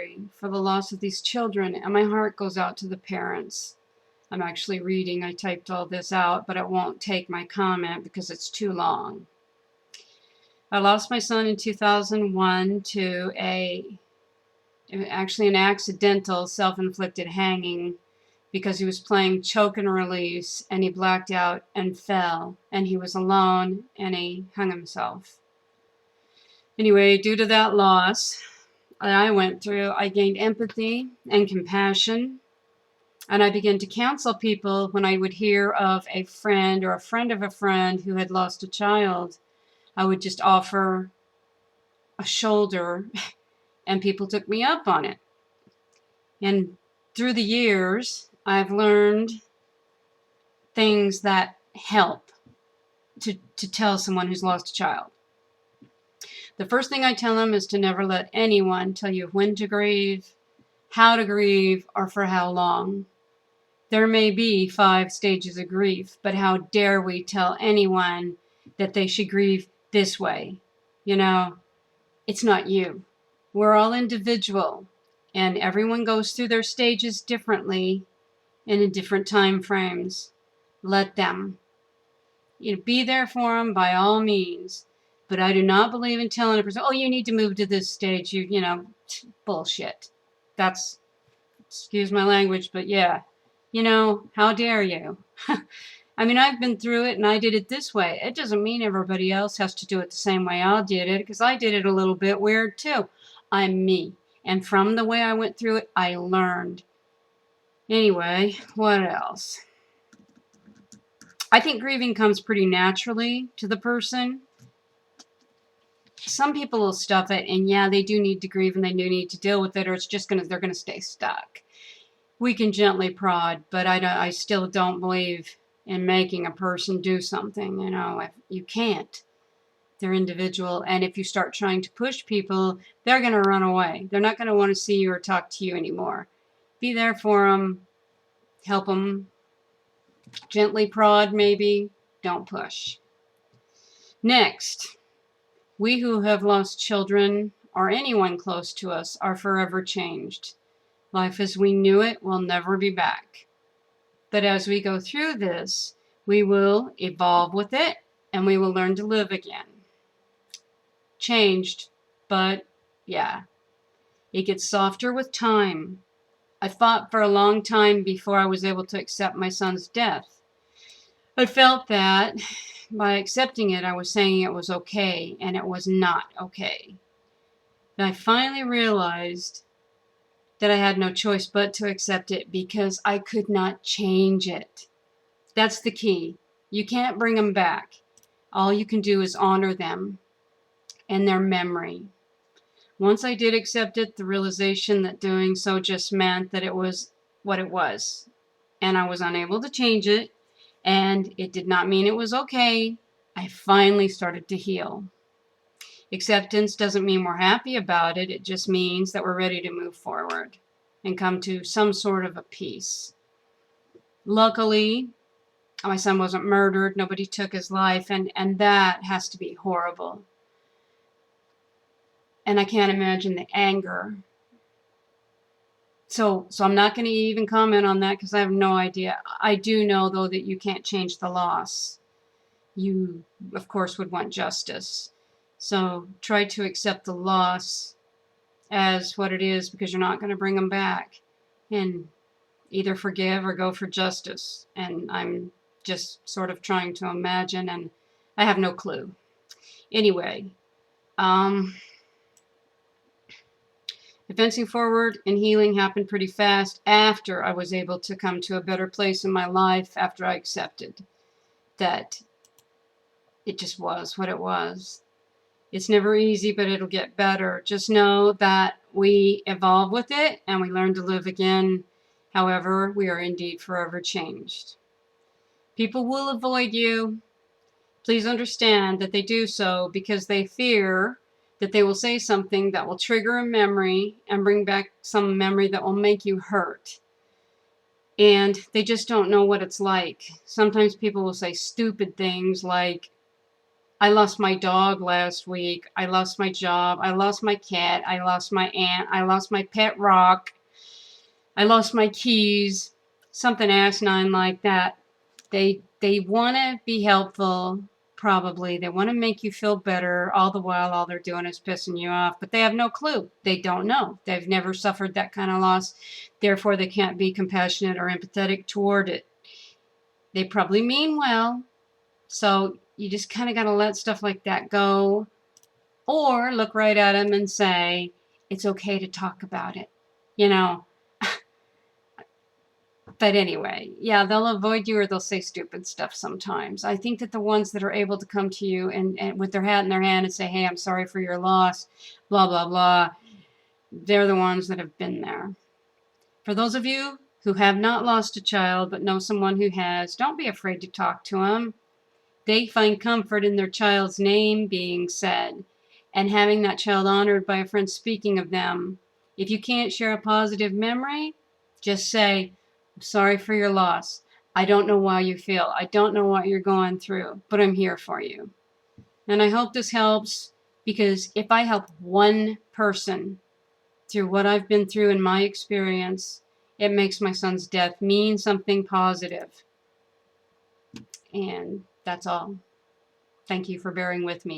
sorry for the loss of these children, and my heart goes out to the parents. I'm actually reading. I typed all this out, but it won't take my comment because it's too long. I lost my son in 2001 to actually an accidental self-inflicted hanging because he was playing choke and release, and he blacked out and fell, and he was alone, and he hung himself. Anyway, due to that loss that I went through, I gained empathy and compassion, and I began to counsel people when I would hear of a friend or a friend of a friend who had lost a child. I would just offer a shoulder, and people took me up on it. And through the years, I've learned things that help to tell someone who's lost a child. The first thing I tell them is to never let anyone tell you when to grieve, how to grieve, or for how long. There may be 5 stages of grief, but how dare we tell anyone that they should grieve this way? You know, it's not you. We're all individual, and everyone goes through their stages differently and in different time frames. Let them. Be there for them by all means. But I do not believe in telling a person, oh, you need to move to this stage. Bullshit. That's, excuse my language, but yeah. How dare you? I mean, I've been through it and I did it this way. It doesn't mean everybody else has to do it the same way I did it, because I did it a little bit weird too. I'm me. And from the way I went through it, I learned. Anyway, what else? I think grieving comes pretty naturally to the person. Some people will stuff it, and yeah, they do need to grieve and they do need to deal with it, or it's just they're gonna stay stuck. We can gently prod, but I still don't believe in making a person do something. If you can't. They're individual, and if you start trying to push people, they're going to run away. They're not going to want to see you or talk to you anymore. Be there for them. Help them. Gently prod, maybe. Don't push. Next, we who have lost children or anyone close to us are forever changed. Life as we knew it will never be back. But as we go through this, we will evolve with it, and we will learn to live again. Changed, but yeah, it gets softer with time. I fought for a long time before I was able to accept my son's death. I felt that by accepting it, I was saying it was okay, and it was not okay. And I finally realized that I had no choice but to accept it because I could not change it. That's the key. You can't bring them back. All you can do is honor them and their memory. Once I did accept it, the realization that doing so just meant that it was what it was, and I was unable to change it, and it did not mean it was okay. I finally started to heal. Acceptance doesn't mean we're happy about it. It just means that we're ready to move forward and come to some sort of a peace. Luckily, my son wasn't murdered. Nobody took his life, and that has to be horrible. And I can't imagine the anger. So I'm not going to even comment on that because I have no idea. I do know, though, that you can't change the loss. You, of course, would want justice. So try to accept the loss as what it is, because you're not going to bring them back. And either forgive or go for justice. And I'm just sort of trying to imagine, and I have no clue. Anyway, advancing forward and healing happened pretty fast after I was able to come to a better place in my life, after I accepted that it just was what it was. It's never easy, but it'll get better. Just know that we evolve with it and we learn to live again. However, we are indeed forever changed. People will avoid you. Please understand that they do so because they fear that they will say something that will trigger a memory and bring back some memory that will make you hurt. And they just don't know what it's like. Sometimes people will say stupid things like, I lost my dog last week. I lost my job. I lost my cat. I lost my aunt. I lost my pet rock. I lost my keys. Something asinine like that. They want to be helpful, probably. They want to make you feel better. All the while, all they're doing is pissing you off. But they have no clue. They don't know. They've never suffered that kind of loss. Therefore, they can't be compassionate or empathetic toward it. They probably mean well. So you just kind of got to let stuff like that go. Or look right at them and say, it's okay to talk about it. You know, but anyway, yeah, they'll avoid you or they'll say stupid stuff sometimes. I think that the ones that are able to come to you and with their hat in their hand and say, hey, I'm sorry for your loss, blah, blah, blah, they're the ones that have been there. For those of you who have not lost a child but know someone who has, don't be afraid to talk to them. They find comfort in their child's name being said and having that child honored by a friend speaking of them. If you can't share a positive memory, just say, I'm sorry for your loss. I don't know why you feel. I don't know what you're going through, but I'm here for you. And I hope this helps, because if I help one person through what I've been through in my experience, it makes my son's death mean something positive. And that's all. Thank you for bearing with me.